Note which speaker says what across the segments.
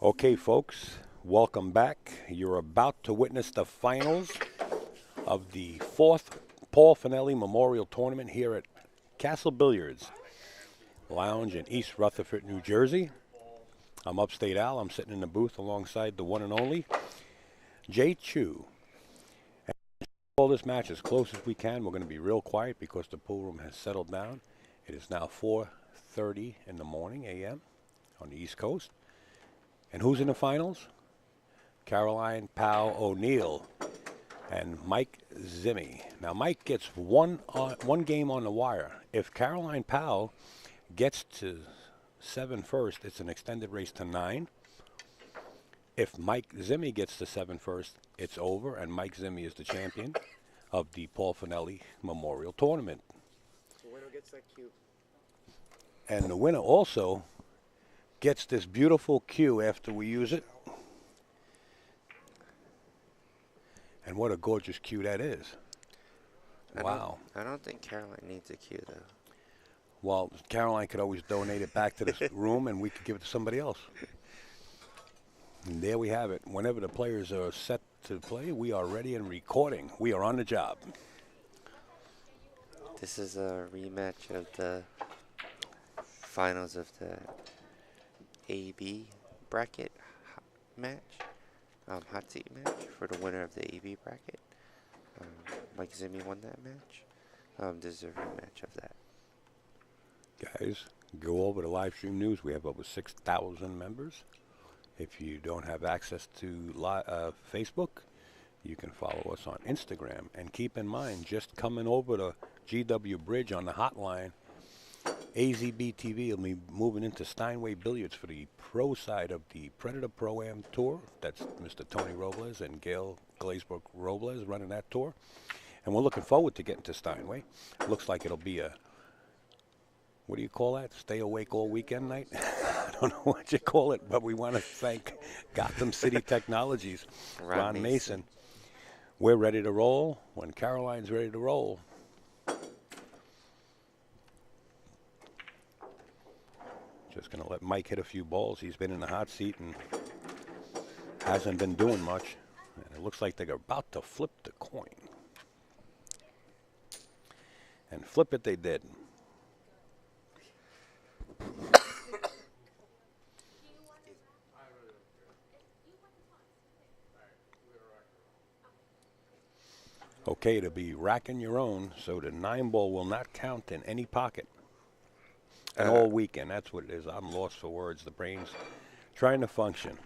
Speaker 1: Okay, folks, welcome back. You're about to witness the finals of the fourth Paul Fanelli Memorial Tournament here at Castle Billiards Lounge in East Rutherford, New Jersey. I'm Upstate Al. I'm sitting in the booth alongside the one and only Jay Chu. And all this match as close as we can. We're going to be real quiet because the pool room has settled down. It is now 4:30 in the morning a.m. on the East Coast. And who's in the finals? Caroline Powell O'Neill and Mike Zimny. Now, Mike gets one game on the wire. If Caroline Powell gets to 7 first, it's an extended race to 9. If Mike Zimny gets to 7 first, it's over, and Mike Zimny is the champion of the Paul Fanelli Memorial Tournament.
Speaker 2: The winner gets that cue.
Speaker 1: And the winner also gets this beautiful cue after we use it. And what a gorgeous cue that is. Wow.
Speaker 2: I don't think Caroline needs a cue, though.
Speaker 1: Well, Caroline could always donate it back to this room and we could give it to somebody else. And there we have it. Whenever the players are set to play, we are ready and recording. We are on the job.
Speaker 2: This is a rematch of the finals of the AB bracket match, hot seat match for the winner of the AB bracket. Mike Zimny won that match. This is a rematch of that.
Speaker 1: Guys, go over to live stream news. We have over 6,000 members. If you don't have access to Facebook, you can follow us on Instagram. And keep in mind, just coming over to GW Bridge on the hotline, AZBtv will be moving into Steinway Billiards for the pro side of the Predator Pro-Am Tour. That's Mr. Tony Robles and Gail Glazebrook Robles running that tour. And we're looking forward to getting to Steinway. Looks like it'll be a, what do you call that? Stay awake all weekend night? I don't know what you call it, but we want to thank Gotham City Technologies, Ron Mason. We're ready to roll when Caroline's ready to roll. Just going to let Mike hit a few balls. He's been in the hot seat and hasn't been doing much. And it looks like they're about to flip the coin. And flip it they did. Okay, to be racking your own, so the 9 ball will not count in any pocket. And all weekend, that's what it is. I'm lost for words. The brain's trying to function.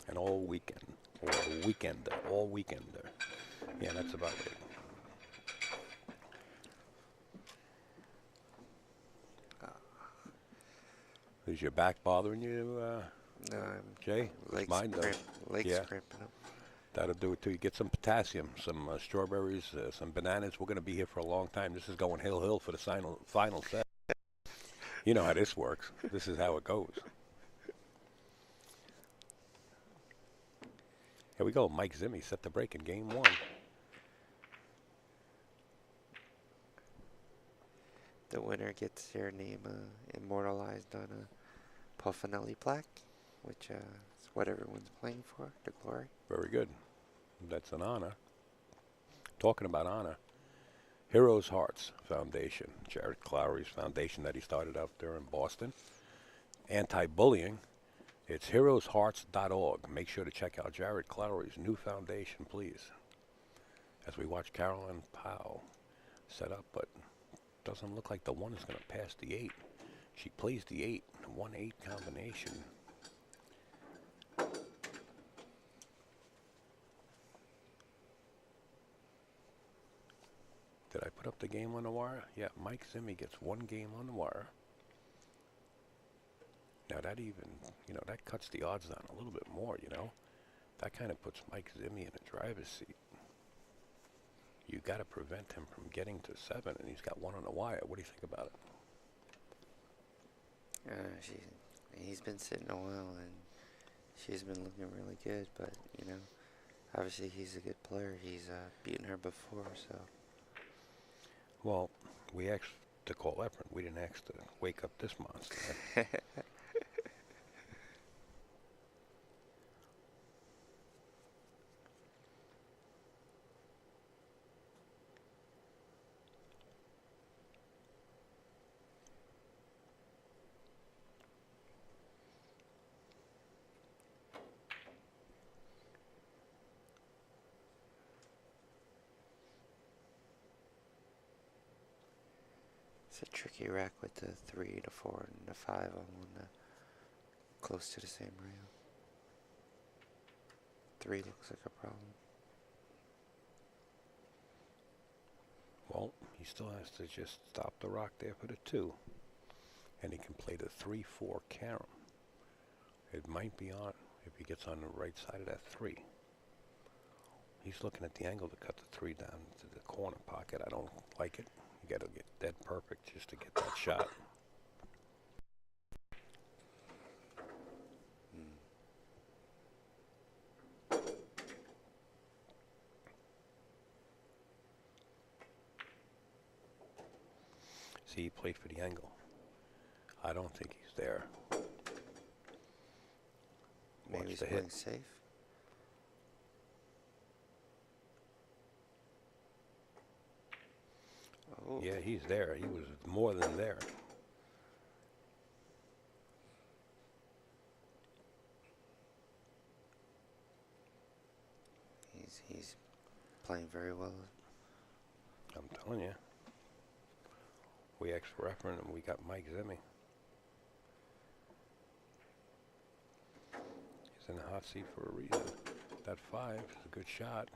Speaker 1: And all weekend, or weekender, all weekender. Yeah, that's about it. Is your back bothering you,
Speaker 2: No,
Speaker 1: Jay?
Speaker 2: legs
Speaker 1: Mine does.
Speaker 2: cramping up.
Speaker 1: That'll do it too. You get some potassium, some strawberries, some bananas. We're going to be here for a long time. This is going hill for the final set. You know how this works. This is how it goes. Here we go. Mike Zimny set the break in game 1.
Speaker 2: The winner gets their name immortalized on a Paul Fanelli plaque, which is what everyone's playing for, the glory.
Speaker 1: Very good. That's an honor. Talking about honor, Heroes Hearts Foundation, Jared Clowery's foundation that he started out there in Boston. Anti-bullying. It's heroeshearts.org. Make sure to check out Jared Clowery's new foundation, please. As we watch Caroline Powell set up, but doesn't look like the 1 is going to pass the 8. She plays the 8, 1-8 combination. Did I put up the game on the wire? Yeah, Mike Zimny gets 1 game on the wire. Now that even, that cuts the odds down a little bit more, That kind of puts Mike Zimny in a driver's seat. You got to prevent him from getting to 7, and he's got 1 on the wire. What do you think about it?
Speaker 2: He's been sitting a while, and she's been looking really good, but, obviously he's a good player. He's beaten her before, so.
Speaker 1: Well, we asked to call Efren. We didn't ask to wake up this monster.
Speaker 2: It's a tricky rack with the 3, the 4, and the 5 on the close to the same rail. 3 looks like a problem.
Speaker 1: Well, he still has to just stop the rock there for the 2. And he can play the 3-4 carom. It might be on if he gets on the right side of that 3. He's looking at the angle to cut the 3 down to the corner pocket. I don't like it. You got to get dead perfect just to get that shot. See, he played for the angle. I don't think he's there.
Speaker 2: Maybe he's playing safe. Oh.
Speaker 1: Yeah, he's there. He was more than there.
Speaker 2: He's playing very well.
Speaker 1: I'm telling you. We ex-referent and we got Mike Zimny. He's in the hot seat for a reason. That 5 is a good shot,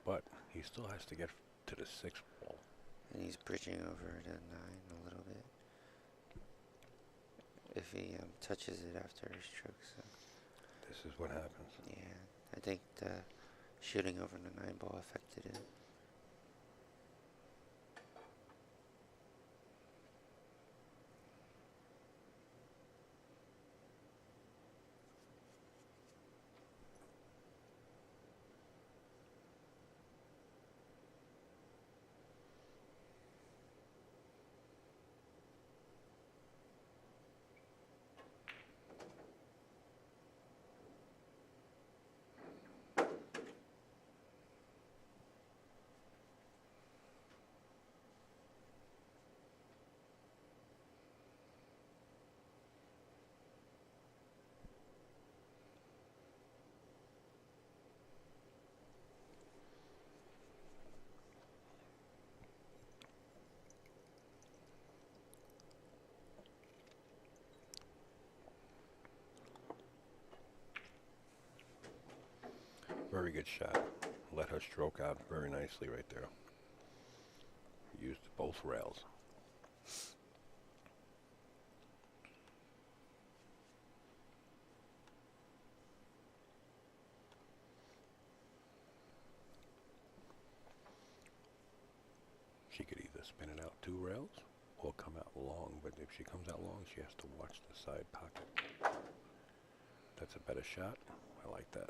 Speaker 1: but he still has to get to the 6th ball.
Speaker 2: And he's bridging over the 9 a little bit. If he touches it after his strokes. So.
Speaker 1: This is what happens.
Speaker 2: Yeah, I think the shooting over the 9 ball affected it.
Speaker 1: Very good shot. Let her stroke out very nicely right there. Used both rails. She could either spin it out 2 rails or come out long, but if she comes out long, she has to watch the side pocket. That's a better shot. I like that.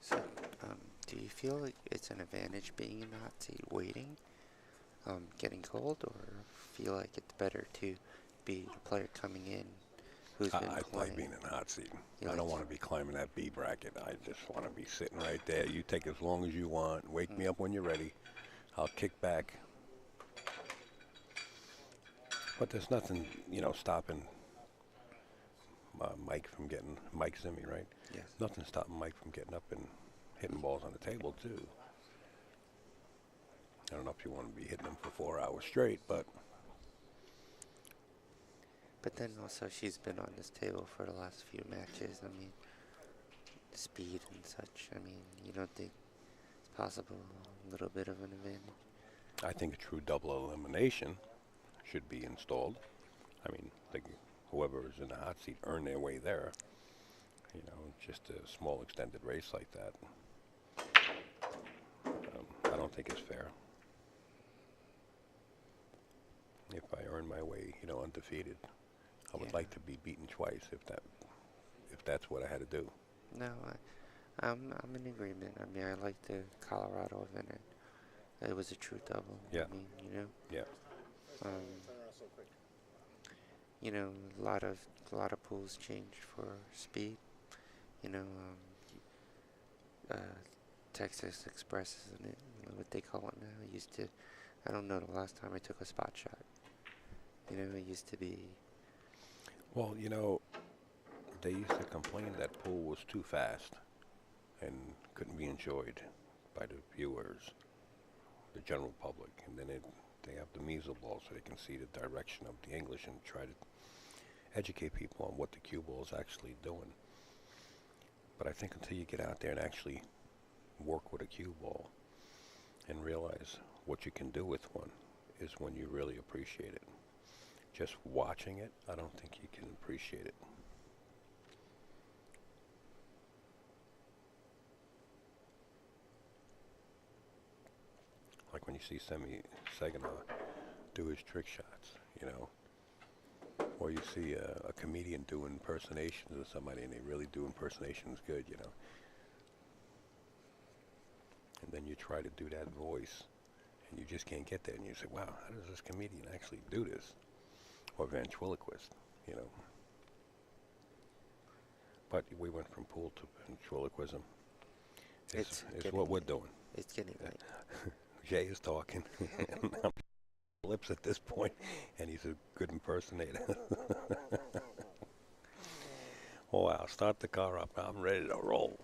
Speaker 2: So, do you feel like it's an advantage being in the hot seat waiting, getting cold, or feel like it's better to be the player coming in who's been
Speaker 1: I
Speaker 2: playing?
Speaker 1: like being in the hot seat.
Speaker 2: You
Speaker 1: I don't want to be climbing that B bracket. I just want to be sitting right there. You take as long as you want. Wake me up when you're ready. I'll kick back. But there's nothing, stopping Mike from getting, Mike Zimny, right?
Speaker 2: Yes.
Speaker 1: Nothing stopping Mike from getting up and hitting balls on the table, too. I don't know if you want to be hitting them for 4 hours straight, but...
Speaker 2: But then also she's been on this table for the last few matches. I mean, speed and such. I mean, you don't think it's possible a little bit of an advantage?
Speaker 1: I think a true double elimination should be installed. I mean, whoever is in the hot seat earn their way there. Just a small extended race like that. I don't think it's fair. If I earn my way, undefeated, I would like to be beaten twice if that's what I had to do.
Speaker 2: No, I'm in agreement. I mean, I like the Colorado event. It was a true double.
Speaker 1: Yeah.
Speaker 2: I mean,
Speaker 1: Yeah.
Speaker 2: A lot of pools changed for speed. Texas Express, isn't it? What they call it now. It used to. I don't know the last time I took a spot shot. You know, it used to be.
Speaker 1: Well, you know, they used to complain that pool was too fast and couldn't be enjoyed by the viewers, the general public. And then they have the measle ball so they can see the direction of the English and try to educate people on what the cue ball is actually doing. But I think until you get out there and actually work with a cue ball and realize what you can do with one is when you really appreciate it. Just watching it, I don't think you can appreciate it. Like when you see Semi Saginaw do his trick shots, you know, or you see a comedian do impersonations of somebody and they really do impersonations good, you know. And then you try to do that voice and you just can't get there and you say, wow, how does this comedian actually do this? Or ventriloquist, you know. But we went from pool to ventriloquism. It's what we're doing.
Speaker 2: It's getting late.
Speaker 1: Jay is talking. I'm lips at this point, and he's a good impersonator. Oh, wow, start the car up. I'm ready to roll.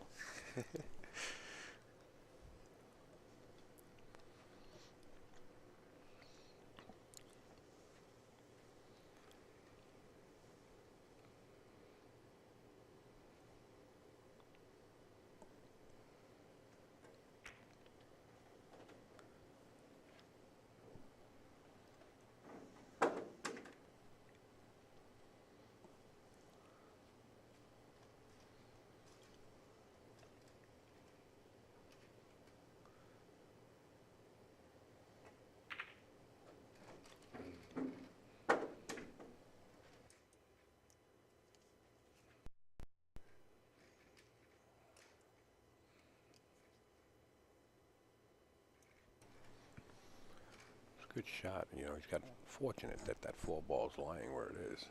Speaker 1: Good shot. You know, he's got fortunate that that 4 ball's lying where it is.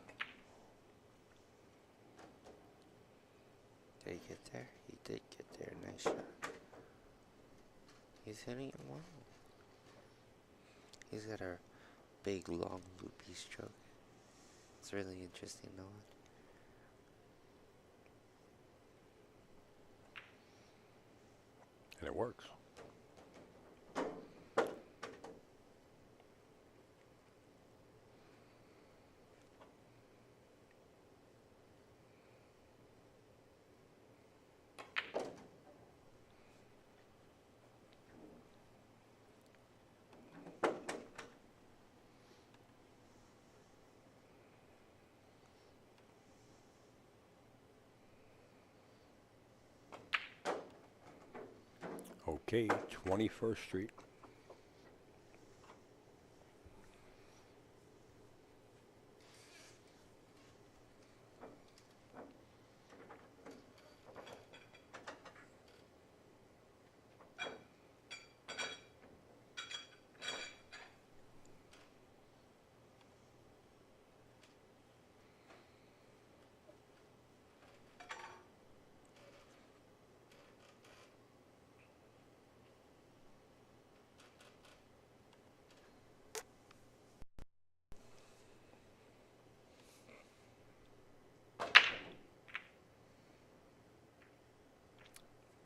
Speaker 2: Did he get there? He did get there. Nice shot. He's hitting it well. He's got a big, long, loopy stroke. It's really interesting knowing.
Speaker 1: And it works. Okay, 21st Street.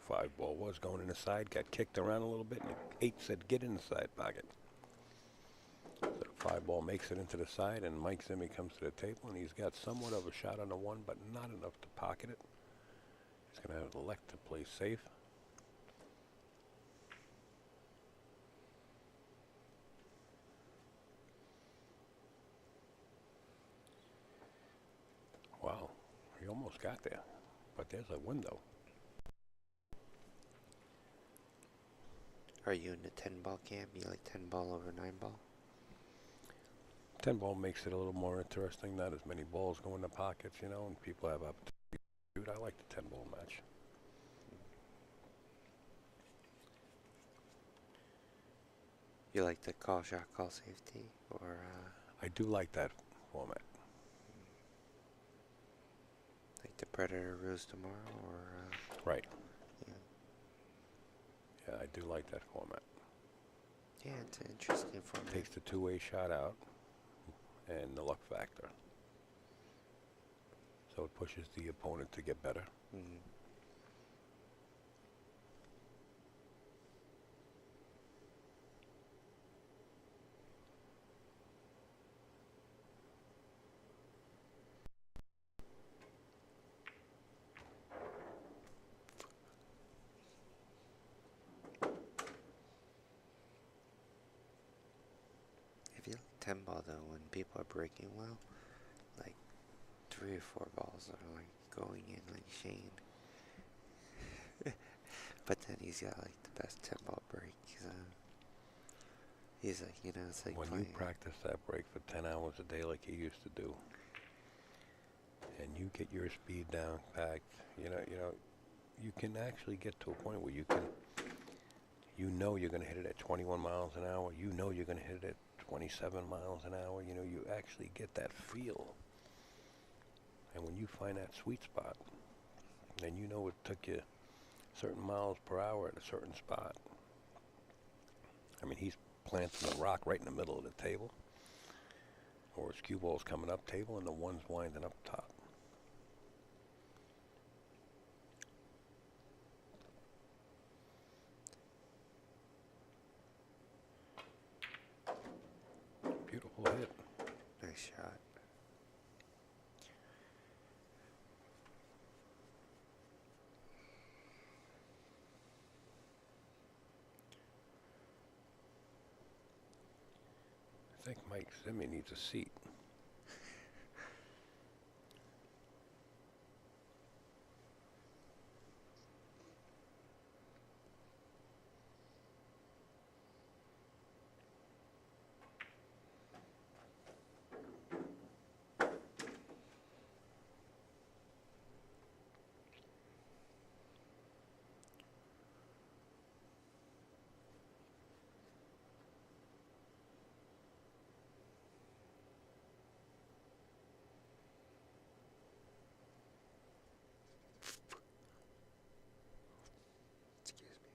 Speaker 1: Five ball was going in the side, got kicked around a little bit, and 8 said get in the side pocket. So the 5 ball makes it into the side, and Mike Zimny comes to the table, and he's got somewhat of a shot on the 1, but not enough to pocket it. He's going to have to elect to play safe. Wow, he almost got there, but there's a window.
Speaker 2: Are you in the 10-ball camp? You like 10-ball over 9-ball?
Speaker 1: 10 ball makes it a little more interesting. Not as many balls go in the pockets, you know, and people have opportunity. Dude, I like the 10 ball match.
Speaker 2: You like the call shot, call safety, or
Speaker 1: I do like that format.
Speaker 2: like the Predator Ruse tomorrow, or
Speaker 1: Right.
Speaker 2: yeah.
Speaker 1: Yeah, I do like that format.
Speaker 2: Yeah, it's an interesting format.
Speaker 1: Takes the two-way shot out and the luck factor. So it pushes the opponent to get better.
Speaker 2: Mm-hmm. If you like 10 ball though, when people are breaking well, like 3 or 4 balls are like going in like Shane. But then he's got like the best 10 ball break. He's like, you know, it's like
Speaker 1: when
Speaker 2: playing.
Speaker 1: You practice that break for 10 hours a day like you used to do, and you get your speed down packed, you know, you can actually get to a point where you know you're going to hit it at 21 miles an hour. You know you're going to hit it at 27 miles an hour. You know, you actually get that feel. And when you find that sweet spot, then you know it took you certain miles per hour at a certain spot. I mean, he's planting the rock right in the middle of the table, or his cue ball's coming up table, and the one's winding up top. Beautiful hit.
Speaker 2: Nice shot.
Speaker 1: I think Mike Zimny needs a seat.
Speaker 2: Excuse me.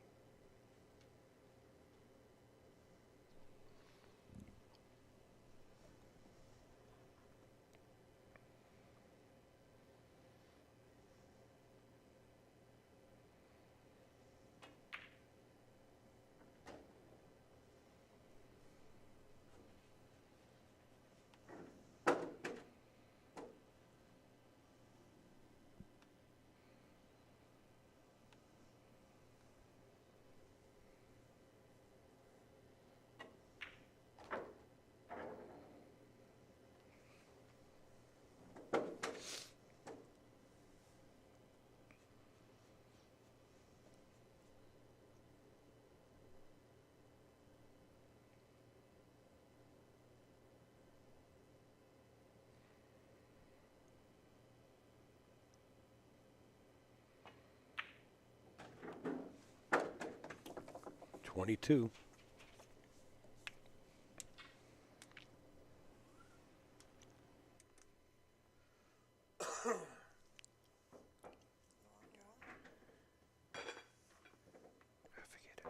Speaker 1: .22.
Speaker 2: I forget it.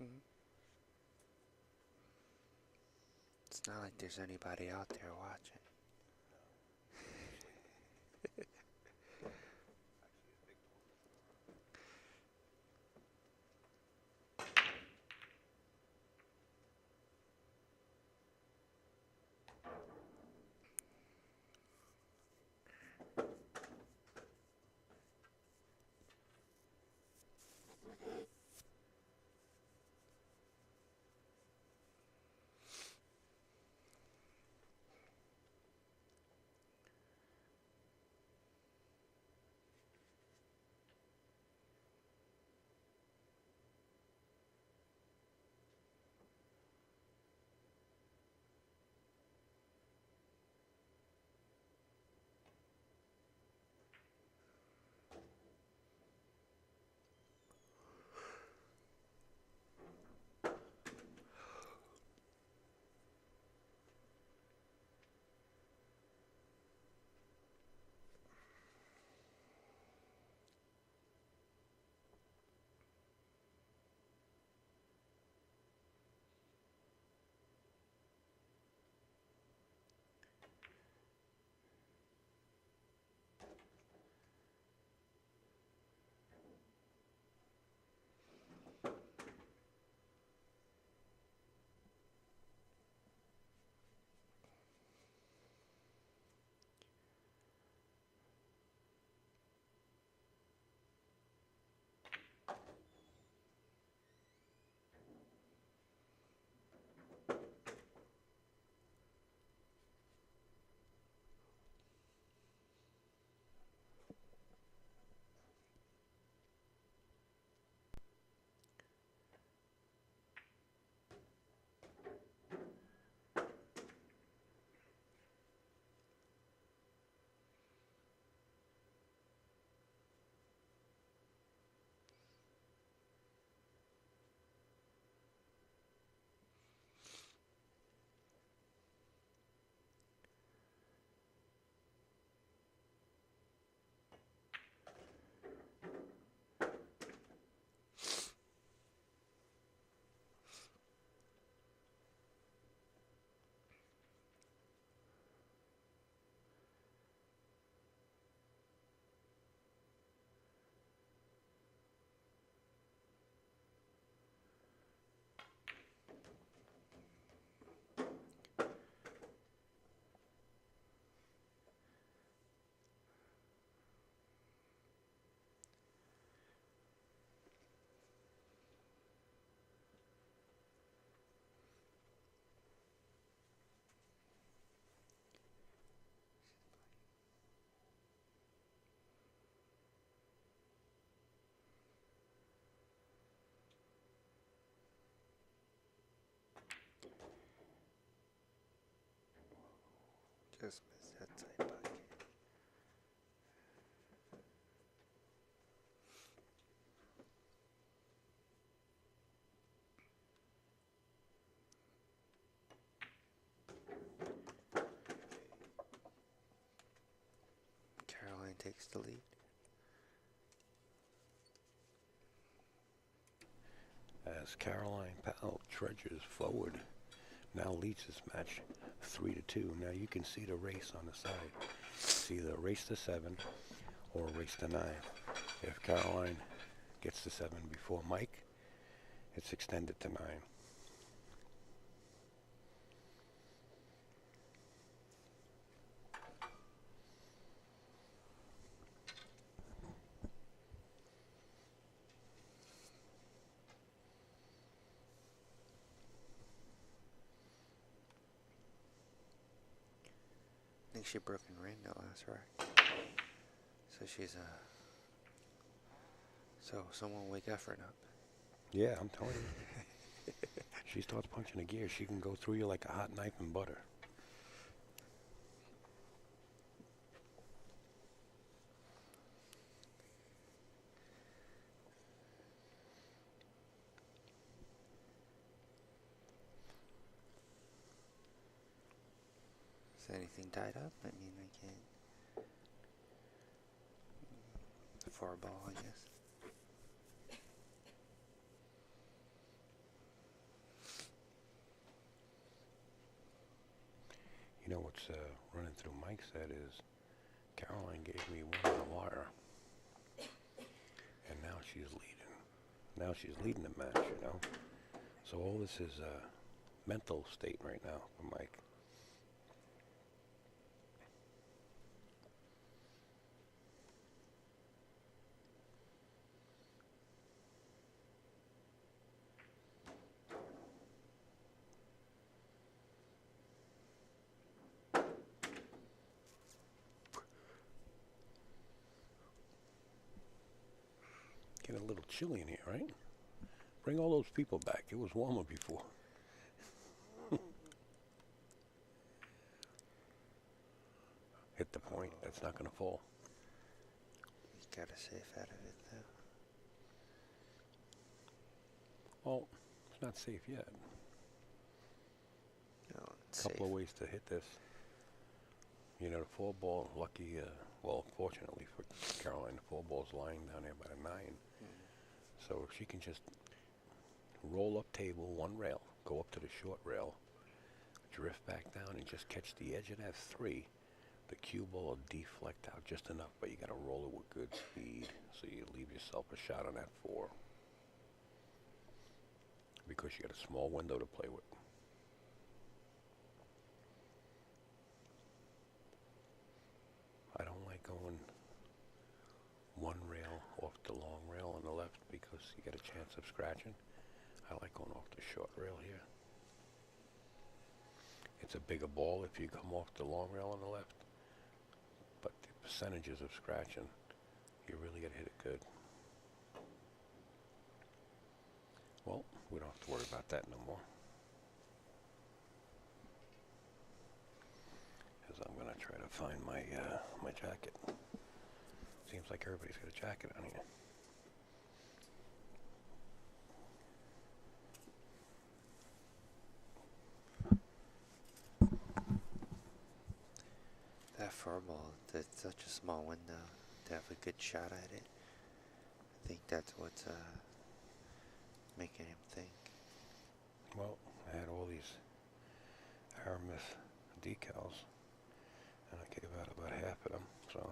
Speaker 2: Mm-hmm. It's not like there's anybody out there watching. Just missed that side pocket. Caroline takes the lead.
Speaker 1: As Caroline Powell trudges forward, now leads this match 3-2. Now you can see the race on the side. It's either a race to 7 or a race to 9. If Caroline gets to 7 before Mike, it's extended to 9.
Speaker 2: I think she broke in rain that last rack. So she's so someone wake Efren up.
Speaker 1: Yeah, I'm telling you. She starts punching a gear, she can go through you like a hot knife in butter.
Speaker 2: Is anything tied up? I mean, I can't. 4-ball, I guess.
Speaker 1: You know what's running through Mike's head is Caroline gave me one on the wire, and now she's leading. Now she's leading the match, you know. So all this is a mental state right now for Mike. Getting a little chilly in here, right? Bring all those people back. It was warmer before. Hit the point. That's not going to fall.
Speaker 2: You gotta safe out of it, though.
Speaker 1: Well, it's not safe yet.
Speaker 2: No, it's
Speaker 1: Couple of
Speaker 2: safe.
Speaker 1: ways to hit this. You know, the 4-ball, lucky, well, fortunately for Caroline, the 4-ball's lying down there by the 9. So if she can just roll up table, 1 rail, go up to the short rail, drift back down and just catch the edge of that 3, the cue ball will deflect out just enough, but you got to roll it with good speed so you leave yourself a shot on that 4. Because you got a small window to play with. I don't like going 1 rail off the long rail on the left because you get a chance of scratching. I like going off the short rail here. It's a bigger ball if you come off the long rail on the left, but the percentages of scratching, you really got to hit it good. Well, we don't have to worry about that no more. Because I'm going to try to find my my jacket. Seems like everybody's got a jacket on here.
Speaker 2: That 4-ball, that's such a small window to have a good shot at it. I think that's what's making him think.
Speaker 1: Well, I had all these Aramis decals, and I gave out about half of them, so.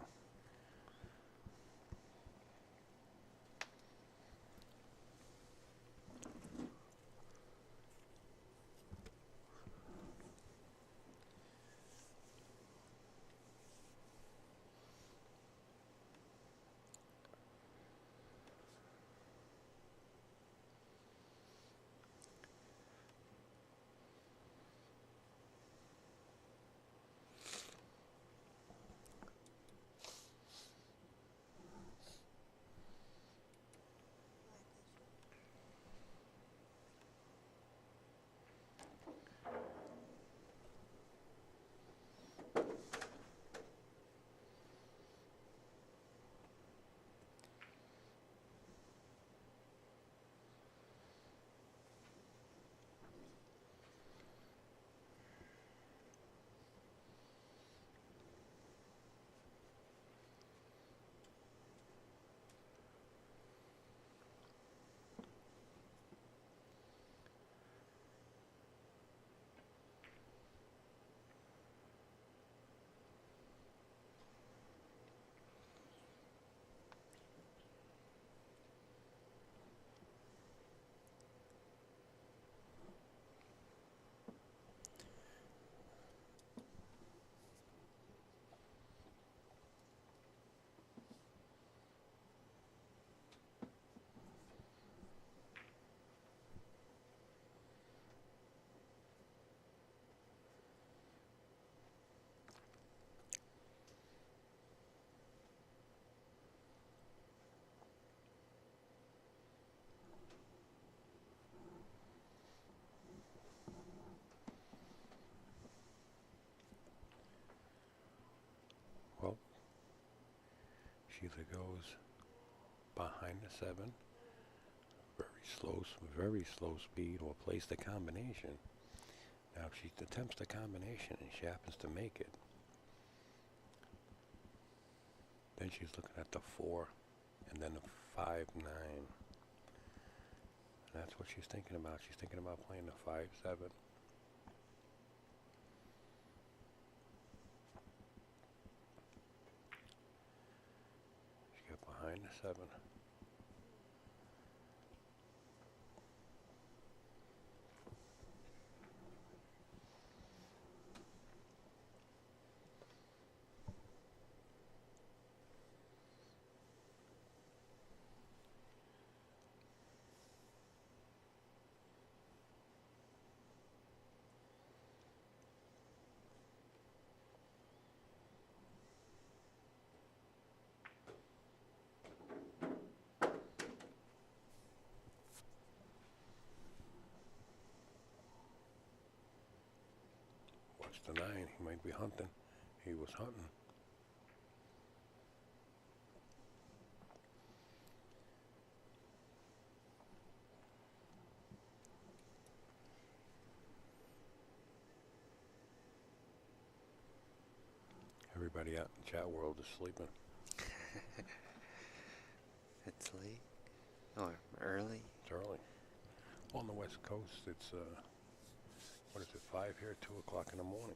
Speaker 1: She either goes behind the 7, very slow speed, or plays the combination. Now, if she attempts the combination and she happens to make it, then she's looking at the 4 and then the 5-9. That's what she's thinking about. She's thinking about playing the 5-7. She got behind the 7. Watch the 9. He might be hunting. He was hunting. Everybody out in the chat world is sleeping.
Speaker 2: It's late or early.
Speaker 1: It's early. On the West Coast, it's what is it? 5 here, 2 o'clock in the morning.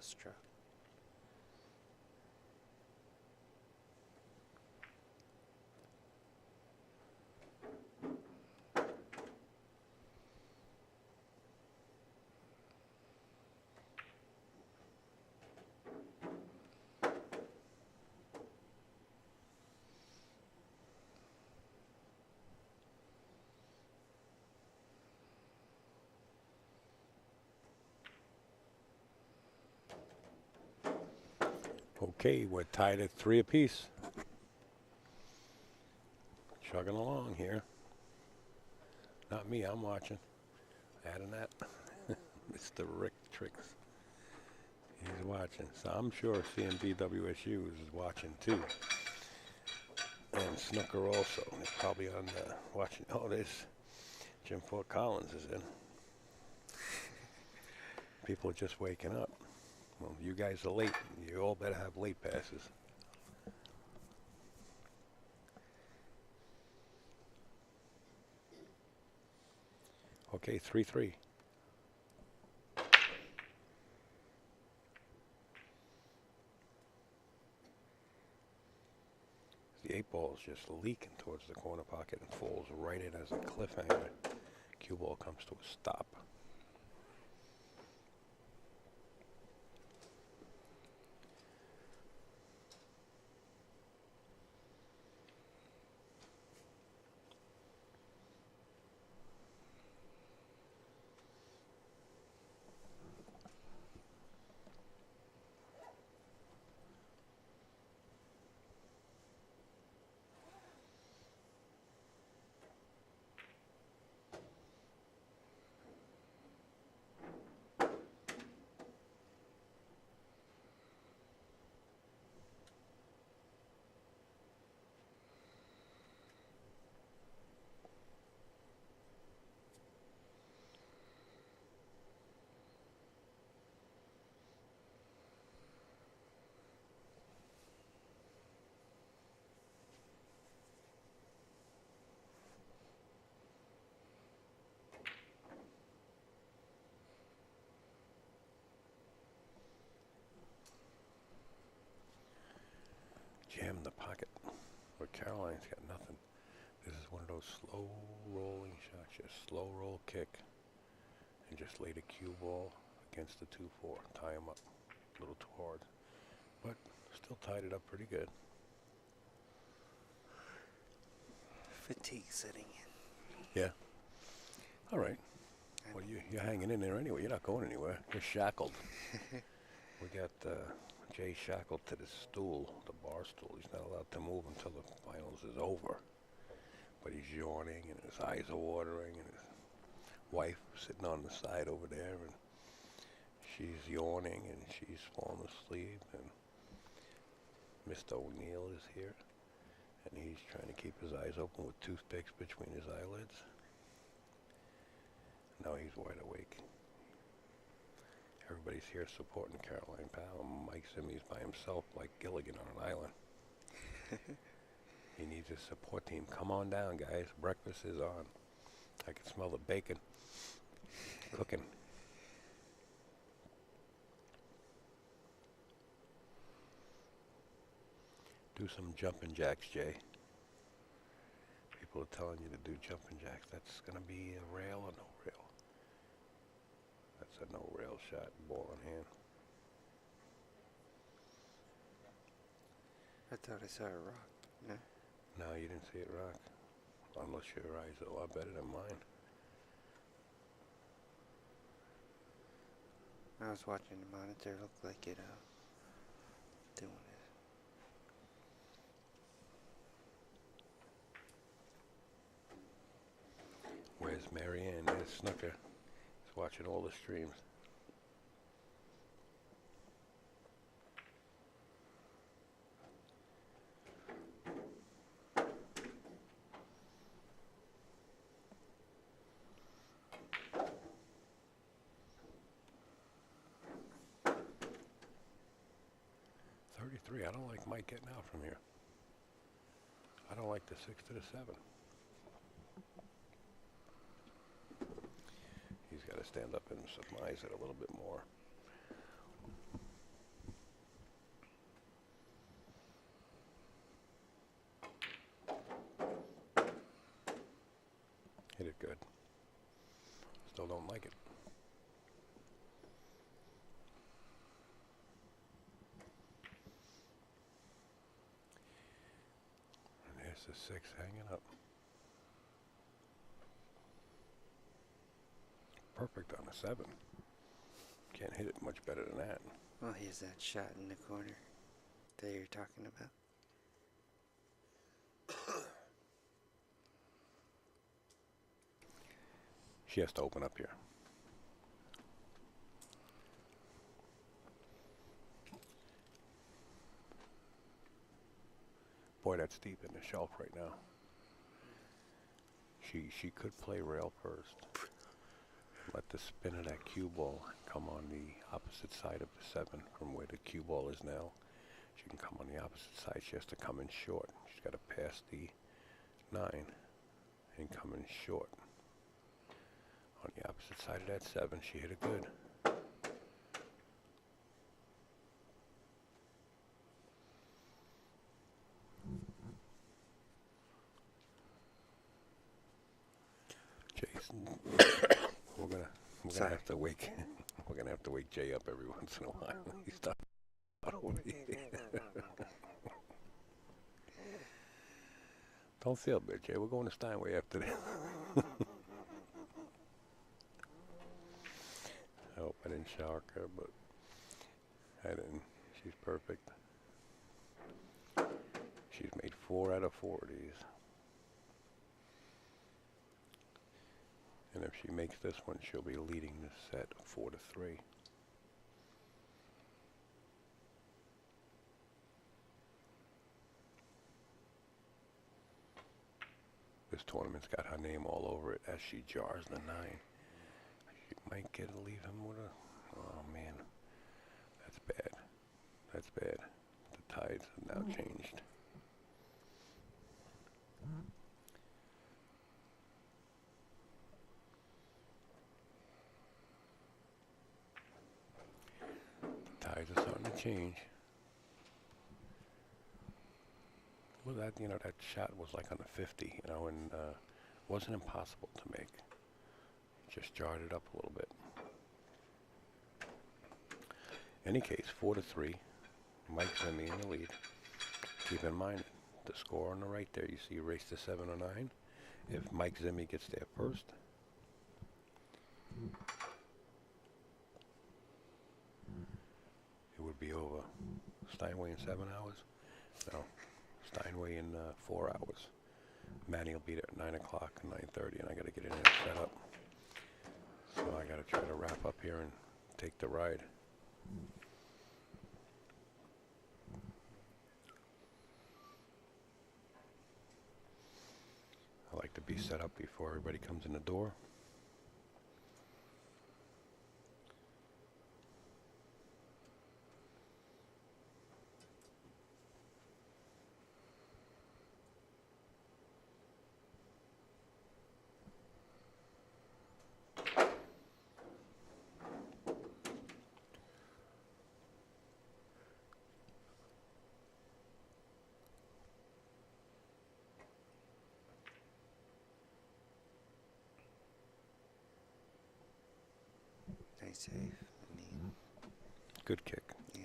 Speaker 2: Struck.
Speaker 1: Okay, we're tied at 3 apiece. Chugging along here. Not me, I'm watching. Adding that. Mr. Rick Tricks. He's watching. So I'm sure CMBWSU is watching too. And Snooker also. They're probably on watching. Oh, there's Jim Fort Collins is in. People are just waking up. Well, you guys are late. You all better have late passes. Okay, 3-3. The 8 ball is just leaking towards the corner pocket and falls right in as a cliffhanger. Cue ball comes to a stop. Jam in the pocket. Where Caroline's got nothing. This is one of those slow rolling shots, just slow roll kick, and just lay the cue ball against the 2-4, tie him up a little too hard, but still tied it up pretty good.
Speaker 2: Fatigue setting in.
Speaker 1: Yeah. All right. Well, you're hanging in there anyway. You're not going anywhere. You're shackled. We got Jay shackled to the stool, the bar stool. He's not allowed to move until the finals is over. But he's yawning, and his eyes are watering, and his wife sitting on the side over there, and she's yawning, and she's falling asleep, and Mr. O'Neill is here, and he's trying to keep his eyes open with toothpicks between his eyelids. Now he's wide awake. Everybody's here supporting Caroline Powell. Mike Zimny's by himself like Gilligan on an island. He needs his support team. Come on down, guys. Breakfast is on. I can smell the bacon cooking. Do some jumping jacks, Jay. People are telling you to do jumping jacks. That's going to be a rail or no rail? That's a no rail shot, ball in hand.
Speaker 2: I thought I saw a rock. No?
Speaker 1: No, you didn't see it rock. Unless your eyes are a lot better than mine.
Speaker 2: I was watching the monitor. It looked like it doing it.
Speaker 1: Where's Marianne? There's Snooker. He's watching all the streams. I don't like Mike getting out from here. I don't like the 6 to the 7. He's got to stand up and surmise it a little bit more. Hit it good. Still don't like it. The 6 hanging up. Perfect on the 7. Can't hit it much better than that.
Speaker 2: Well, here's that shot in the corner that you're talking about.
Speaker 1: She has to open up here. Boy, that's deep in the shelf right now. She could play rail first. Let the spin of that cue ball come on the opposite side of the 7 from where the cue ball is now. She can come on the opposite side. She has to come in short. She's got to pass the 9 and come in short. On the opposite side of that 7, she hit it good. Jason, we're gonna have to wake Jay up every once in a while. He's stuck. Don't feel bad, Jay. We're going to Steinway after this. I hope I didn't shock her, but I didn't. She's perfect. She's made 4 out of 4 of these. And if she makes this one, she'll be leading this set 4-3. This tournament's got her name all over it as she jars the 9. She might leave him with a... Oh, man. That's bad. That's bad. The tides have now changed. The tides are starting to change. Well, that that shot was like on the 50, and wasn't impossible to make. Just jarred it up a little bit. Any case, 4-3. Mike Zimny in the lead. Keep in mind the score on the right there. You see, race to 7 or 9. If Mike Zimny gets there first, it would be over. Steinway in 7 hours? No, Steinway in 4 hours. Manny will be there at 9 o'clock and 9:30, and I got to get in there and set up. So I got to try to wrap up here and take the ride. I like to be set up before everybody comes in the door.
Speaker 2: Nice save. Neat.
Speaker 1: Good kick.
Speaker 2: Yeah.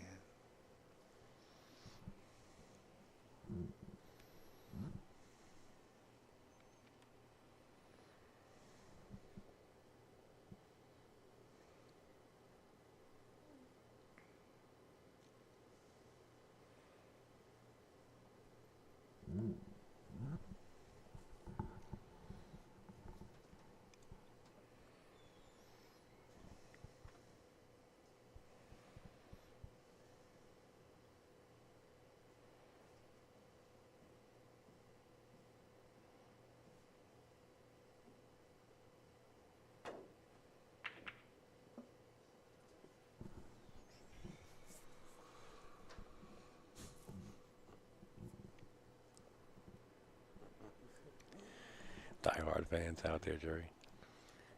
Speaker 1: Die-hard fans out there, Jerry.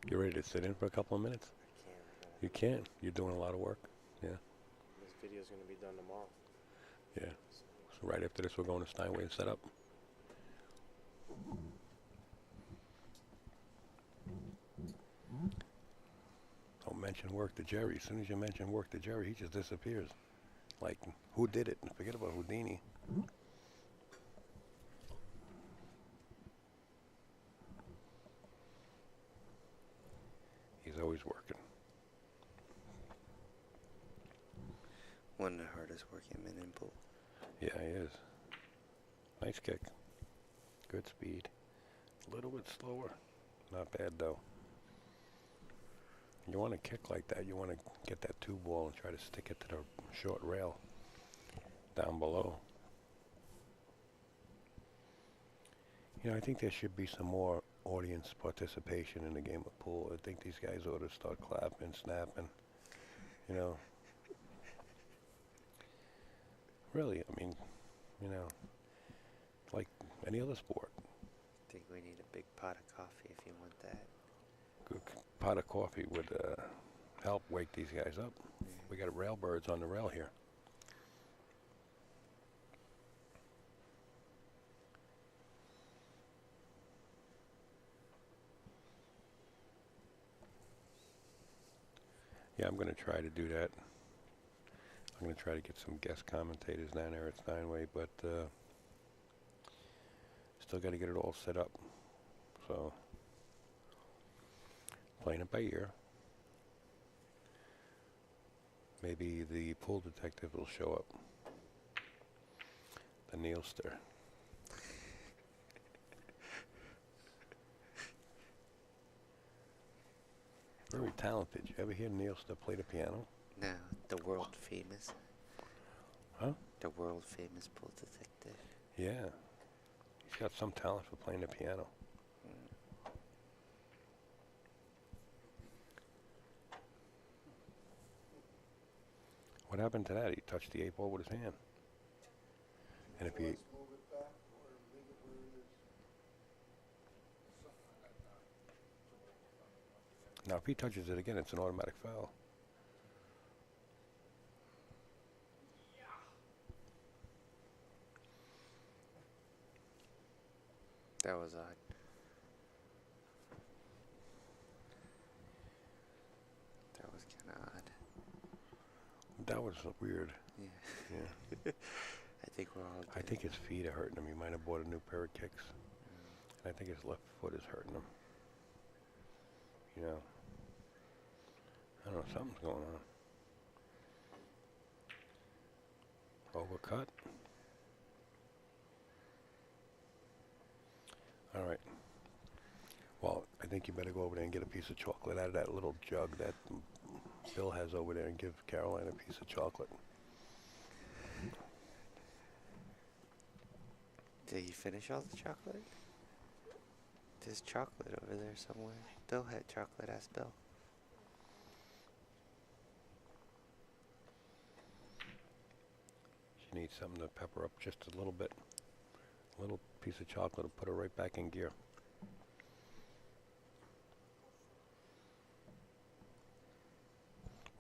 Speaker 1: You ready to sit in for a couple of minutes?
Speaker 3: I can't.
Speaker 1: You can. You're doing a lot of work. Yeah.
Speaker 3: This video's going to be done tomorrow.
Speaker 1: Yeah. So right after this, we're going to Steinway and set up. Don't mention work to Jerry. As soon as you mention work to Jerry, he just disappears. Like, who did it? Forget about Houdini. He's always working.
Speaker 2: One of the hardest working men in pool.
Speaker 1: Yeah, he is. Nice kick. Good speed. A little bit slower. Not bad, though. You want to kick like that. You want to get that 2-ball and try to stick it to the short rail down below. I think there should be some more audience participation in the game of pool. I think these guys ought to start clapping, snapping, Really, I mean, like any other sport.
Speaker 2: I think we need a big pot of coffee if you want that.
Speaker 1: Good pot of coffee would help wake these guys up.
Speaker 2: Yeah.
Speaker 1: We got railbirds on the rail here. Yeah, I'm going to try to do that. I'm going to try to get some guest commentators down there at Steinway, but still got to get it all set up. So, playing it by ear. Maybe the pool detective will show up. The Neilster. Very talented. You ever hear Neilster play the piano?
Speaker 2: No, the world famous.
Speaker 1: Huh?
Speaker 2: The world famous pool detective.
Speaker 1: Yeah. He's got some talent for playing the piano. What happened to that? He touched the 8-ball with his hand. And if he... Now, if he touches it again, it's an automatic foul.
Speaker 2: That was odd. That was kind of odd.
Speaker 1: That was weird.
Speaker 2: Yeah.
Speaker 1: Yeah.
Speaker 2: I think we're all good.
Speaker 1: I think his feet are hurting him. He might have bought a new pair of kicks. And I think his left foot is hurting him. You know. I don't know. Something's going on. Overcut. All right. Well, I think you better go over there and get a piece of chocolate out of that little jug that Bill has over there and give Caroline a piece of chocolate.
Speaker 2: Did he finish all the chocolate? There's chocolate over there somewhere. Bill had chocolate. Ask Bill.
Speaker 1: She needs something to pepper up just a little bit. A little piece of chocolate will put her right back in gear.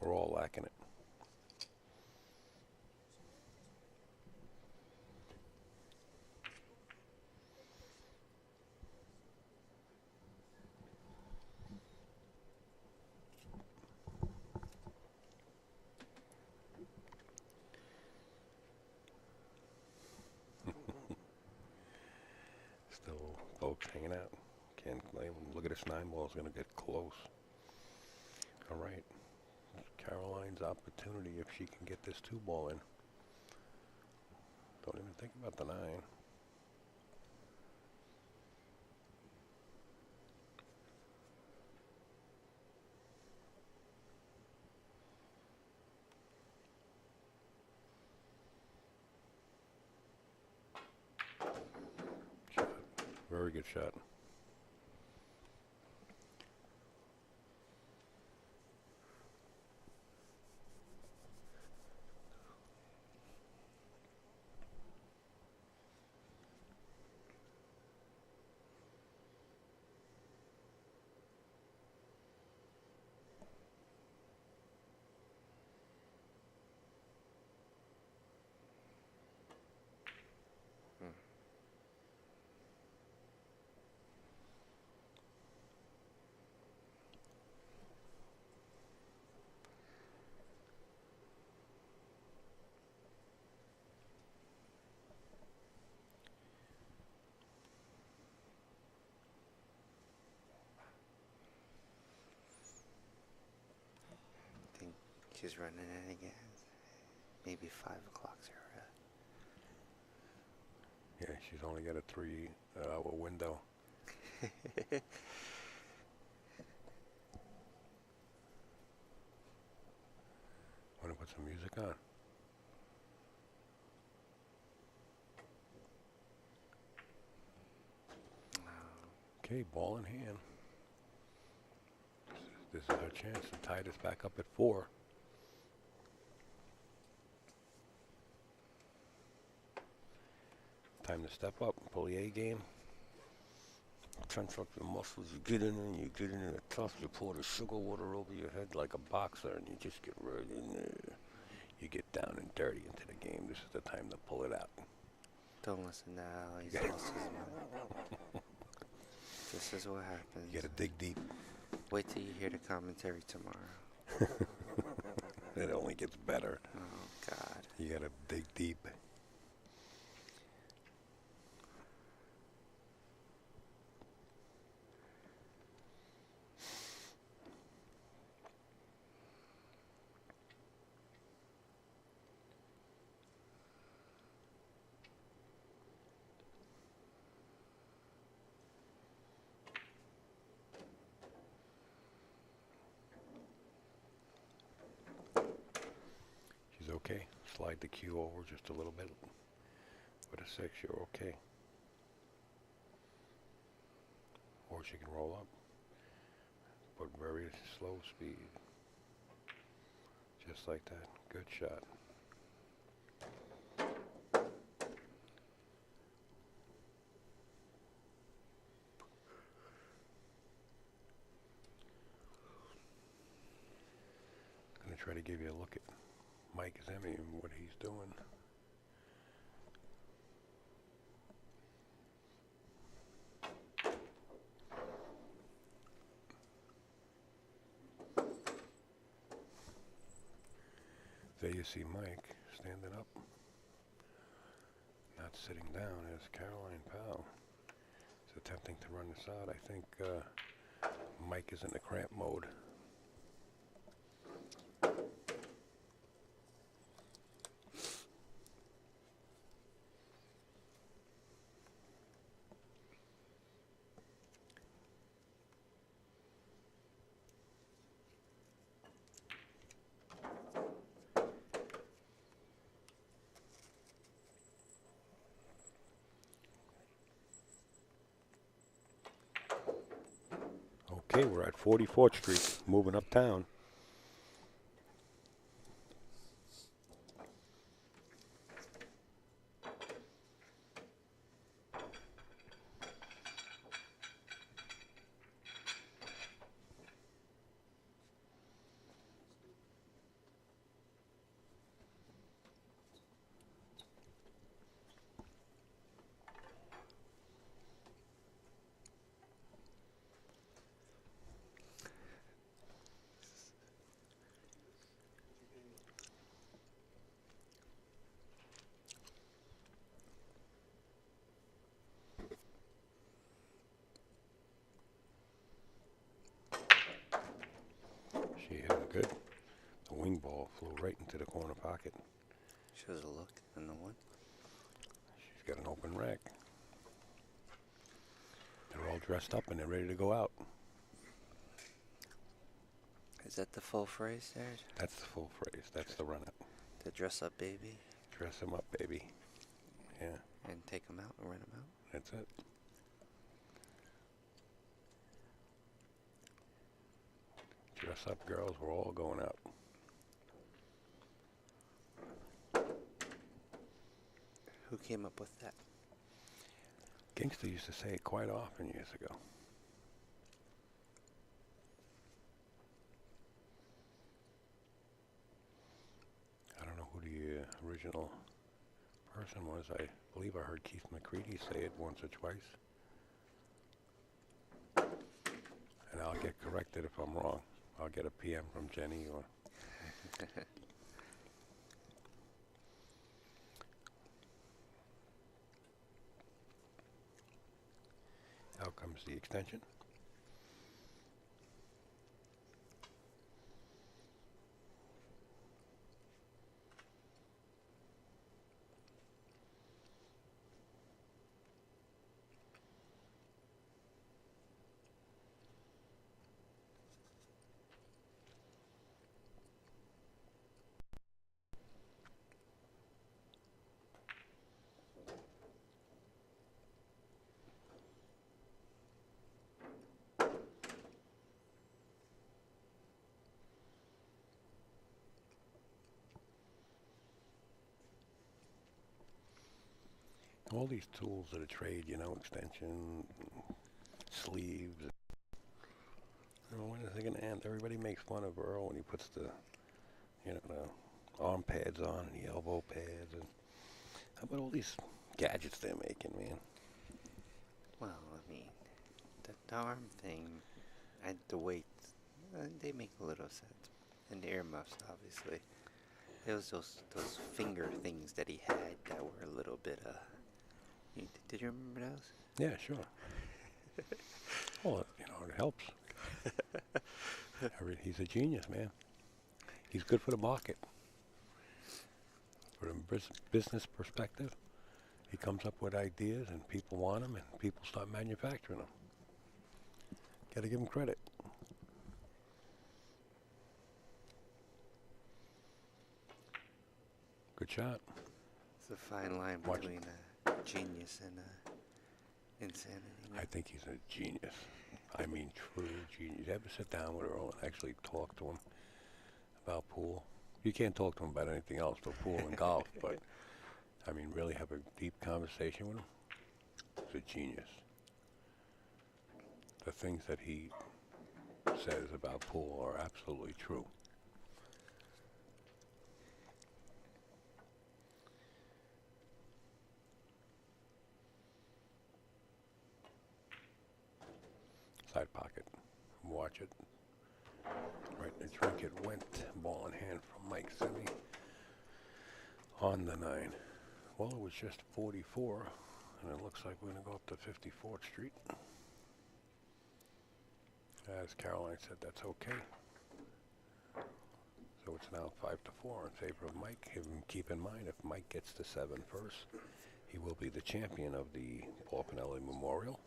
Speaker 1: We're all lacking it. Still folks hanging out. Can't blame them. Look at this 9-ball. It's going to get close. All right. Caroline's opportunity if she can get this 2-ball in. Don't even think about the 9. Shot. Very good shot.
Speaker 2: I think she's running it again. Maybe 5 o'clock's her.
Speaker 1: Yeah, she's only got a 3-hour window. Want to put some music on? Okay, ball in hand. This is our chance to tie this back up at 4. Time to step up, pull the A game. Tense up your muscles, you get in and you get in it tough, you pour the sugar water over your head like a boxer and you just get right in there. You get down and dirty into the game. This is the time to pull it out.
Speaker 2: Don't listen to Al. He's lost his mind. This is what happens.
Speaker 1: You gotta dig deep.
Speaker 2: Wait till you hear the commentary tomorrow.
Speaker 1: It only gets better.
Speaker 2: Oh, God.
Speaker 1: You gotta dig deep. She's okay. Slide the cue over just a little bit. With a 6, you're okay. Or she can roll up. But very slow speed. Just like that. Good shot. Gonna try to give you a look at Mike Zimny and what he's doing. see Mike standing up, not sitting down, as Caroline Powell is attempting to run this out. I think Mike is in the cramp mode. Okay, we're at 44th Street, moving uptown. She hit him good. The wing ball flew right into the corner pocket.
Speaker 2: Shows a look in the one.
Speaker 1: She's got an open rack. They're all dressed up and they're ready to go out.
Speaker 2: Is that the full phrase there?
Speaker 1: That's the full phrase. That's the run-up.
Speaker 2: The dress up baby?
Speaker 1: Dress him up, baby. Yeah,
Speaker 2: And take them out and rent them out?
Speaker 1: that's it. Dress up, girls. We're all going out.
Speaker 2: Who came up with that?
Speaker 1: Gangster used to say it quite often years ago. I don't know who the original person was. I believe I heard Keith McCready say it once or twice. And I'll get corrected if I'm wrong. I'll get a PM from Jenny or... Out comes the extension. All these tools of the trade, you know, extension, sleeves. You know, when is it going to end? Everybody makes fun of Earl when he puts the, you know, the arm pads on and the elbow pads. And how about all these gadgets they're making, man?
Speaker 2: Well, I mean, the arm thing and the weights, they make a little sense. And the earmuffs, obviously. It was those finger things that he had that were a little bit, did you remember those?
Speaker 1: Yeah, sure. Well, you know, it helps. He's a genius, man. He's good for the market. From a business perspective, he comes up with ideas and people want them and people start manufacturing them. Got to give him credit. Good shot.
Speaker 2: It's a fine line
Speaker 1: Watch
Speaker 2: between genius and insanity.
Speaker 1: I think he's a genius. I mean, true genius. You ever sit down with Earl and actually talk to him about pool? You can't talk to him about anything else but pool and golf, but I mean, really have a deep conversation with him. He's a genius. The things that he says about pool are absolutely true. Side pocket. Watch it. Right in the drink it went. Ball in hand from Mike Zimny. on the 9. Well, it was just 44, and it looks like we're going to go up to 54th Street. As Caroline said, that's okay. So it's now 5-4 in favor of Mike. Keep in mind, if Mike gets to 7 first, he will be the champion of the Paul Fanelli Memorial.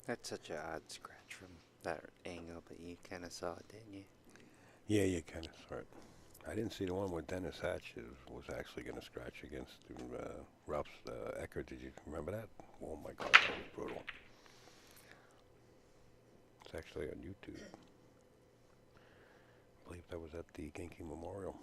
Speaker 2: That's such an odd scratch from that angle, but you kind of saw it, didn't you?
Speaker 1: Yeah, you kind of saw it. I didn't see the one where Dennis Hatch was actually going to scratch against Ralph Eckert. Did you remember that? Oh my God, that was brutal. It's actually on YouTube. I believe that was at the Genki Memorial.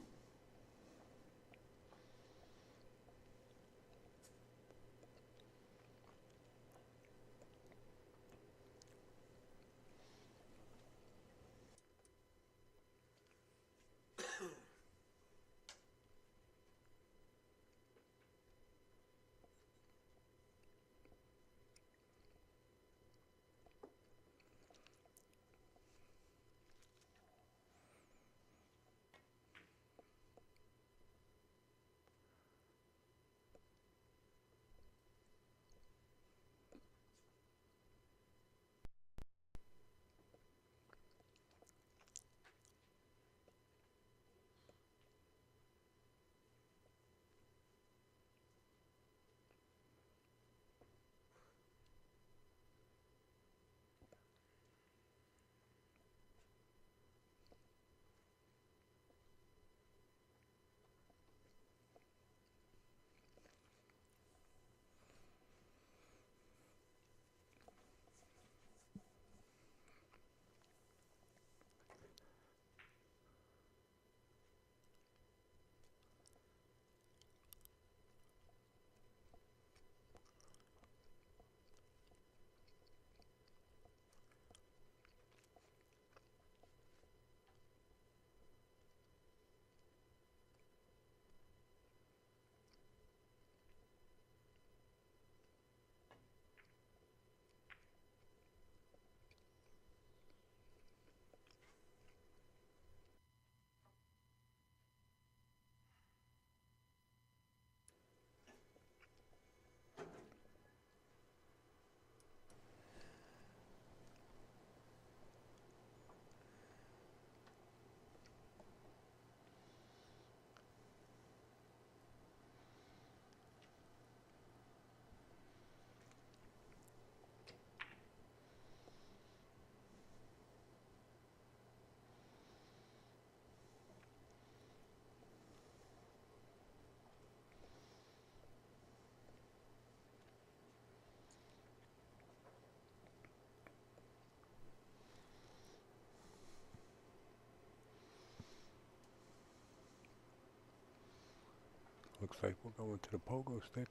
Speaker 1: Looks like we're going to the pogo stick.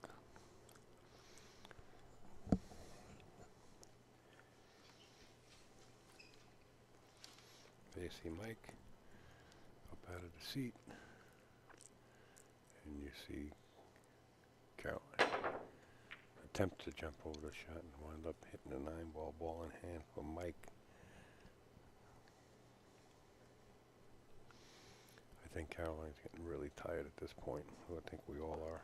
Speaker 1: There you see Mike up out of the seat. And you see Caroline attempt to jump over the shot and wind up hitting a 9-ball in hand for Mike. I think Caroline's getting really tired at this point. I think we all are.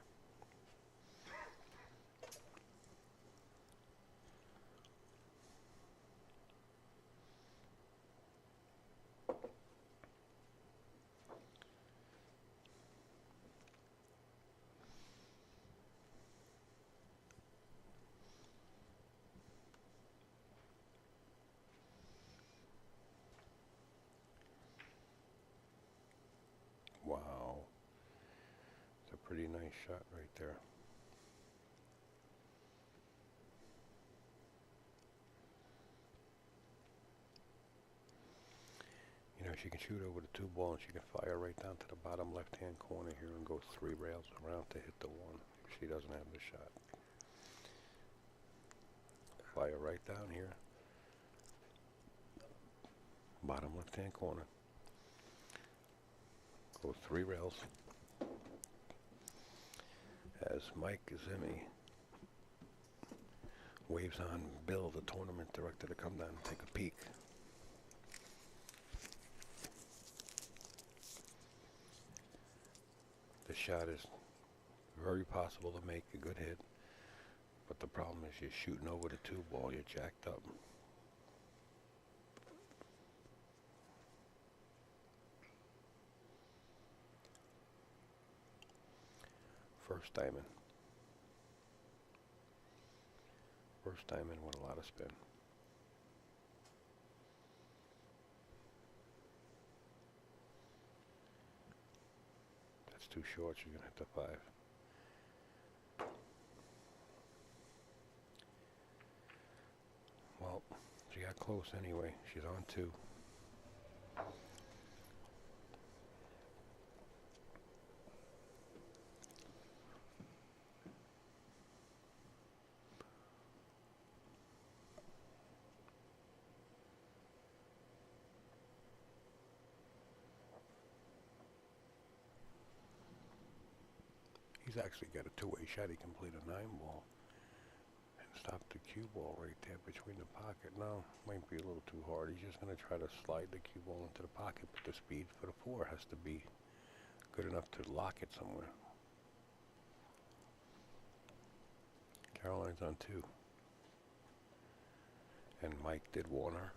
Speaker 1: Wow. It's a pretty nice shot right there. You know, she can shoot over the 2-ball and she can fire right down to the bottom left-hand corner here and go 3 rails around to hit the 1 if she doesn't have the shot. Fire right down here. Bottom left-hand corner. Those 3 rails. As Mike Zimny waves on Bill, the tournament director, to come down and take a peek. The shot is very possible to make a good hit, but the problem is you're shooting over the 2 ball, you're jacked up. First diamond. First diamond with a lot of spin. That's too short, you're going to hit the 5. Well, she got close anyway. She's on 2. He's actually got a 2-way shot. He can play the 9 ball and stop the cue ball right there between the pocket. No, might be a little too hard. He's just going to try to slide the cue ball into the pocket, but the speed for the 4 has to be good enough to lock it somewhere. Caroline's on 2. And Mike did warn her.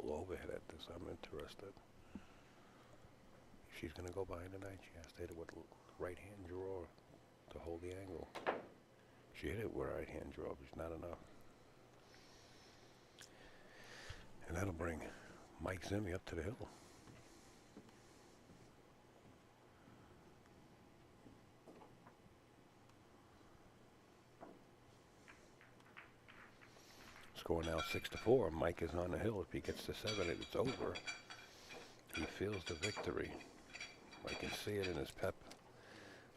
Speaker 1: Overhead at this. I'm interested. She's going to go behind the 9. She has to hit it with right hand draw to hold the angle. She hit it with right hand draw, but it's not enough. And that'll bring Mike Zimny up to the hill. Score now 6-4. Mike is on the hill. If he gets to 7, it's over. He feels the victory. I can see it in his pep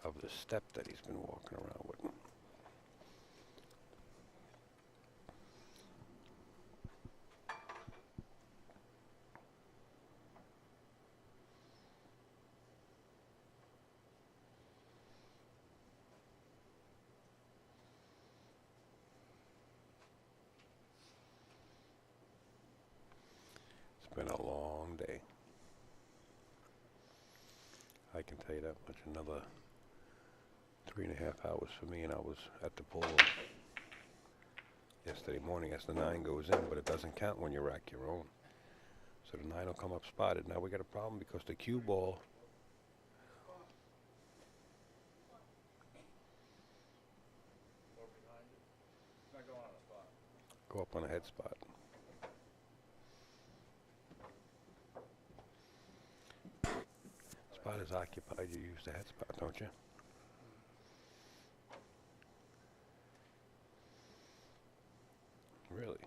Speaker 1: of the step that he's been walking around with. It's been a long day. I can tell you that much. Another 3.5 hours for me, and I was at the pool yesterday morning as the 9 goes in, but it doesn't count when you rack your own. So the 9 will come up spotted. Now we got a problem because the cue ball go up on a head spot. Spot is occupied. You use the head spot, don't you? Really?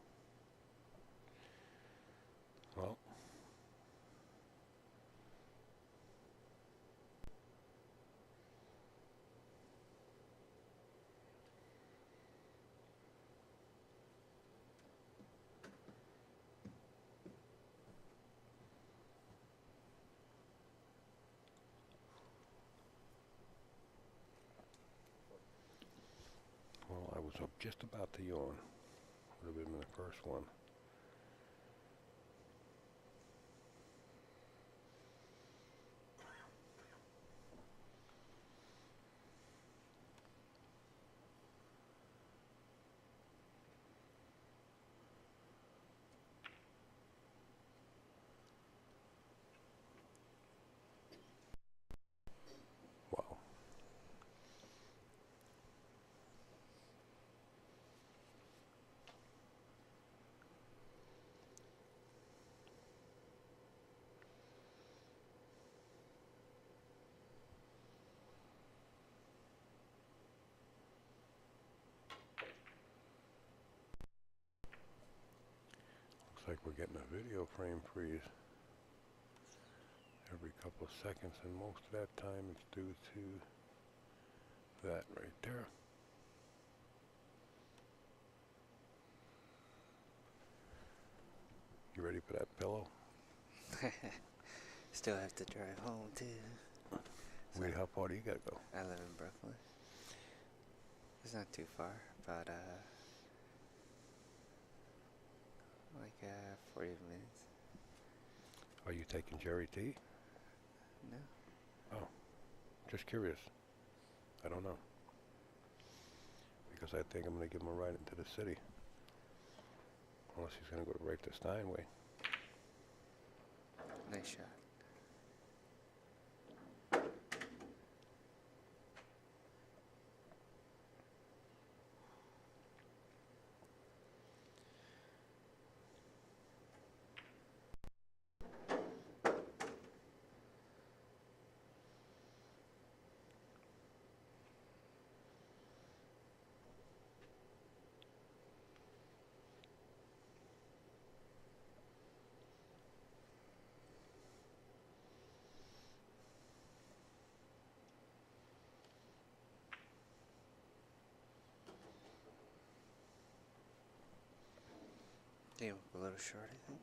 Speaker 1: Well, I was just about to yawn. Would have been the first one. Wow. like we're getting a video frame freeze every couple of seconds, and most of that time it's due to that right there. You ready for that pillow?
Speaker 2: Still have to drive home too.
Speaker 1: Wait, how far do you gotta go?
Speaker 2: I live in Brooklyn. It's not too far, about 40 minutes.
Speaker 1: Are you taking Jerry T?
Speaker 2: No.
Speaker 1: Oh, just curious. I don't know. Because I think I'm gonna give him a ride into the city. Unless he's gonna go right to Steinway.
Speaker 2: Nice shot. Came up a little short, I think.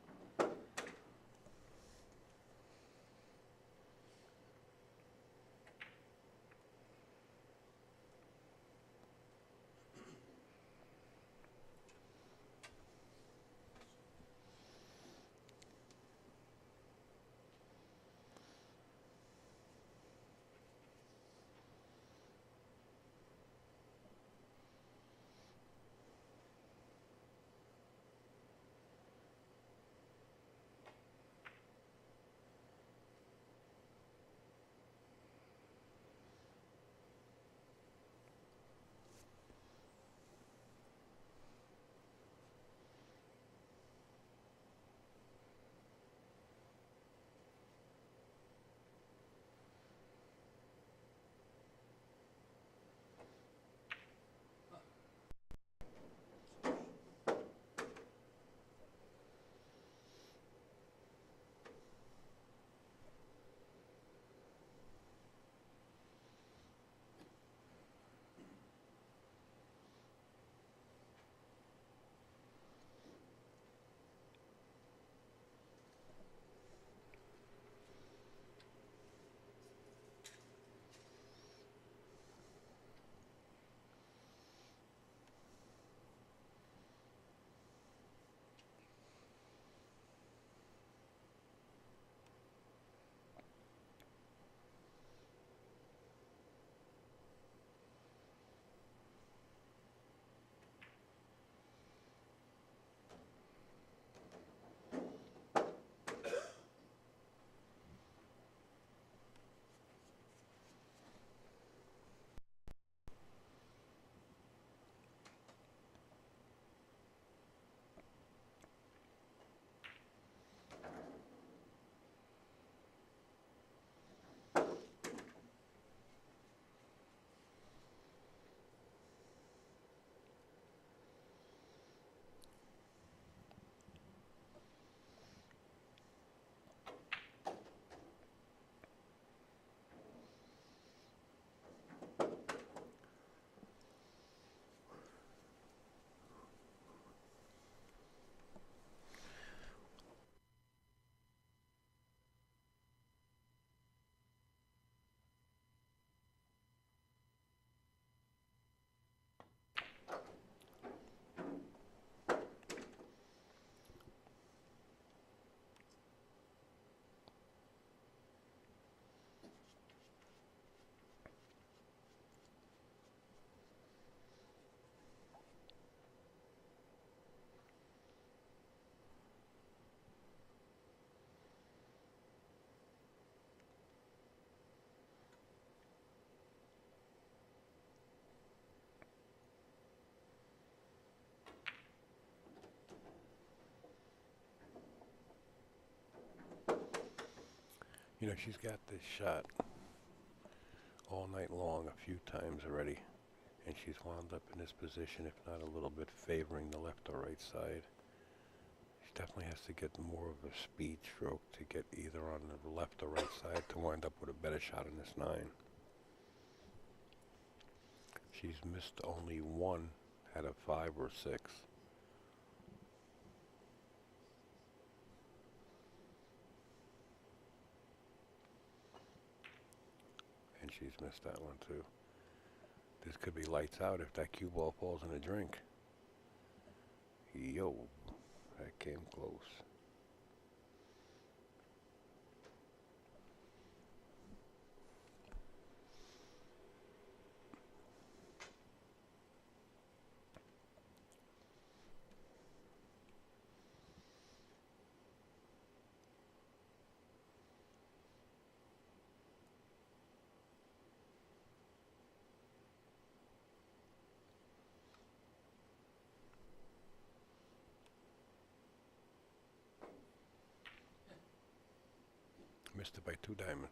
Speaker 1: You know, she's got this shot all night long a few times already, and she's wound up in this position, if not a little bit favoring the left or right side. She's definitely has to get more of a speed stroke to get either on the left or right side to wind up with a better shot in this 9. She's missed only 1 out of 5 or 6. And she's missed that one too. This could be lights out if that cue ball falls in a drink. Yo, that came close. Missed it by 2 diamonds.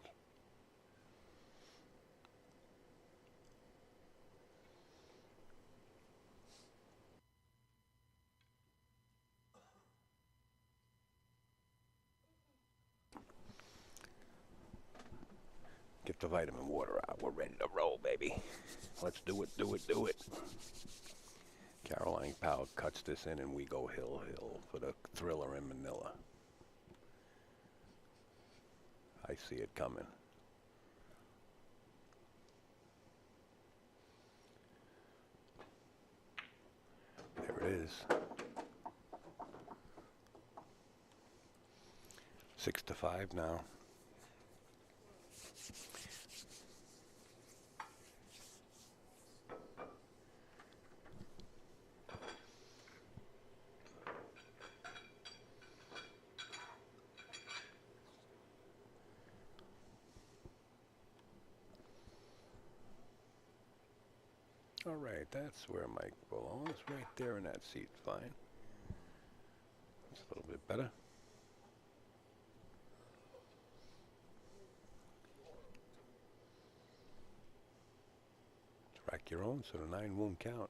Speaker 1: Get the vitamin water out. We're ready to roll, baby. Let's do it, do it, do it. Caroline Powell cuts this in and we go hill, hill for the thriller in Manila. I see it coming. There it is. 6-5 now. All right, that's where Mike belongs, right there in that seat. Fine. It's a little bit better. Track your own so the 9 won't count.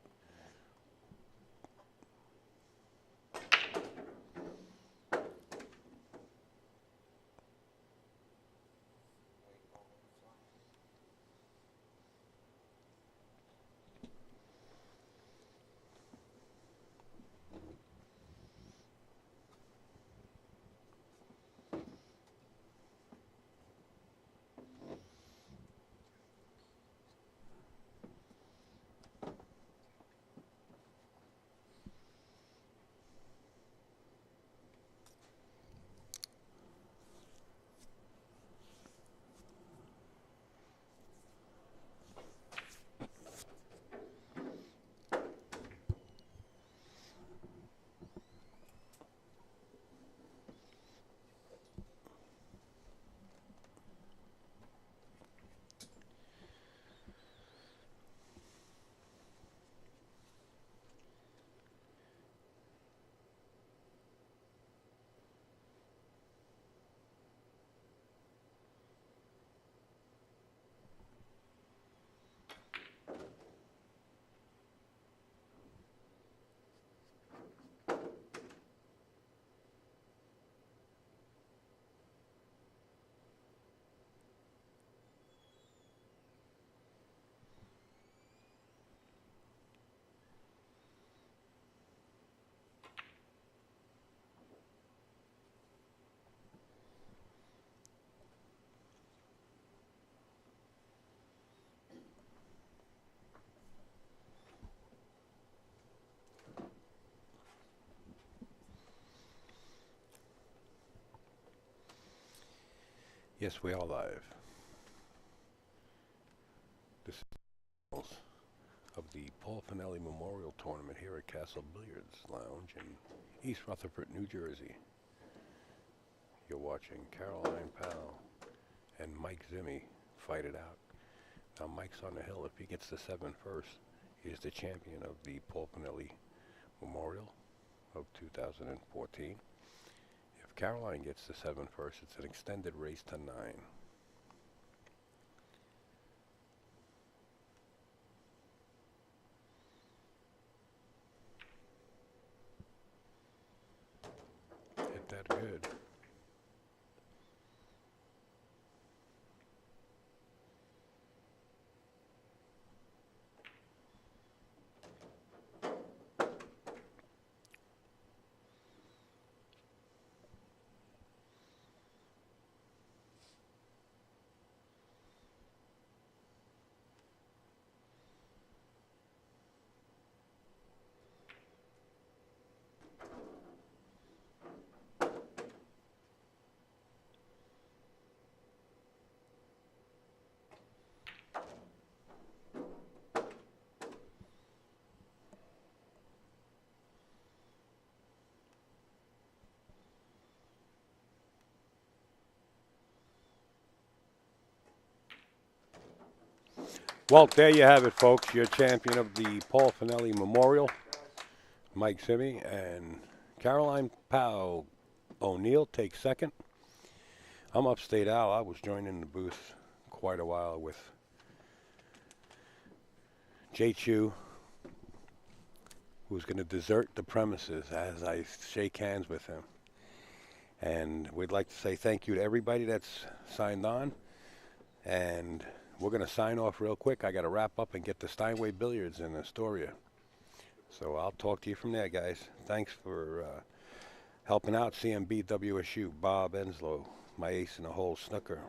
Speaker 1: Yes, we are live. This is of the Paul Fanelli Memorial Tournament here at Castle Billiards Lounge in East Rutherford, New Jersey. You're watching Caroline Powell and Mike Zimny fight it out. Now Mike's on the hill. If he gets the 7 first, he is the champion of the Paul Fanelli Memorial of 2014. If Caroline gets the 7 first, it's an extended race to 9. Good. Well, there you have it, folks. Your champion of the Paul Fanelli Memorial, Mike Zimny, and Caroline Powell O'Neill takes second. I'm Upstate Al. I was joining the booth quite a while with Jay Chu, who's going to desert the premises as I shake hands with him. And we'd like to say thank you to everybody that's signed on. And we're going to sign off real quick. I got to wrap up and get to Steinway Billiards in Astoria. So I'll talk to you from there, guys. Thanks for helping out CMB WSU, Bob Enslow, my ace in the hole snooker,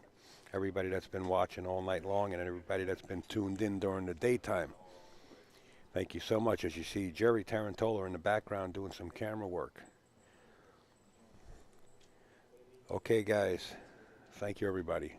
Speaker 1: everybody that's been watching all night long, and everybody that's been tuned in during the daytime. Thank you so much. As you see, Jerry Tarantola in the background doing some camera work. Okay, guys. Thank you, everybody.